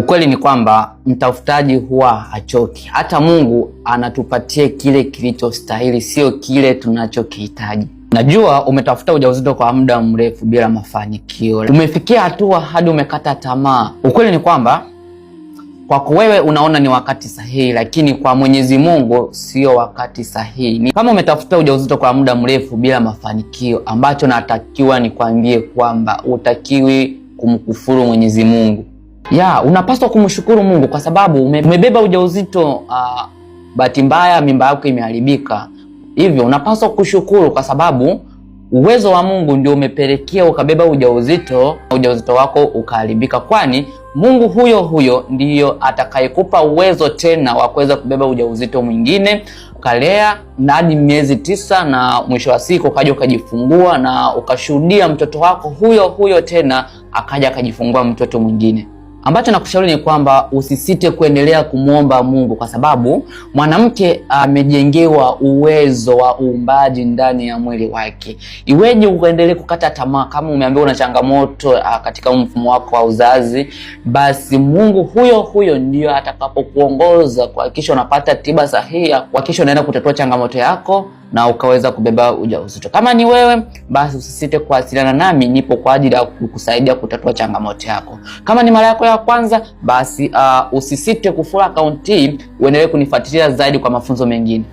Ukweli ni kwamba mtafutaji huwa hachoki. Hata Mungu anatupatia kile kilichostahili, sio kile tunachokihitaji. Najua umetafuta ujauzito kwa muda mrefu bila mafanikio. Umefikia hatua hadi umekata tamaa. Ukweli ni kwamba kwako wewe unaona ni wakati sahihi, lakini kwa Mwenyezi Mungu sio wakati sahihi. Kama umetafuta ujauzito kwa muda mrefu bila mafanikio, ambacho natakiwa nikwambie kwamba utakiwi kumkufuru Mwenyezi Mungu. Unapaswa kumshukuru Mungu kwa sababu umebeba ujauzito, bahati mbaya mimba yako imeharibika. Hivyo unapaswa kushukuru kwa sababu uwezo wa Mungu ndio umepelekea ukabeba ujauzito wako ukaharibika, kwani Mungu huyo ndiyo atakayekupa uwezo tena wa kuweza kubeba ujauzito mwingine, ukalea hadi miezi 9 na mwisho wa siku ukaja ukajifungua na ukashuhudia mtoto wako huyo tena akaja akajifungua mtoto mwingine. Ambacho nakushauri ni kwamba usisite kuendelea kumuomba Mungu kwa sababu mwanamke amejengewa uwezo wa uumbaji ndani ya mwili wake. Iweje uendelee kukata tamaa kama umeambiwa una changamoto katika mfumo wako wa uzazi? Basi Mungu huyo ndio atakapokuongoza kuhakikisha unapata tiba sahihi, kuhakikisha unaenda kutatua changamoto yako na ukaweza kubeba ujauzito. Kama ni wewe, basi usisite kuwasiliana nami, nipo kwa ajili ya kukusaidia kutatua changamoto yako. Kama ni mara yako ya kwanza, basi usisite kufollow account hii, uendelee kunifuatilia zaidi kwa mafunzo mengine.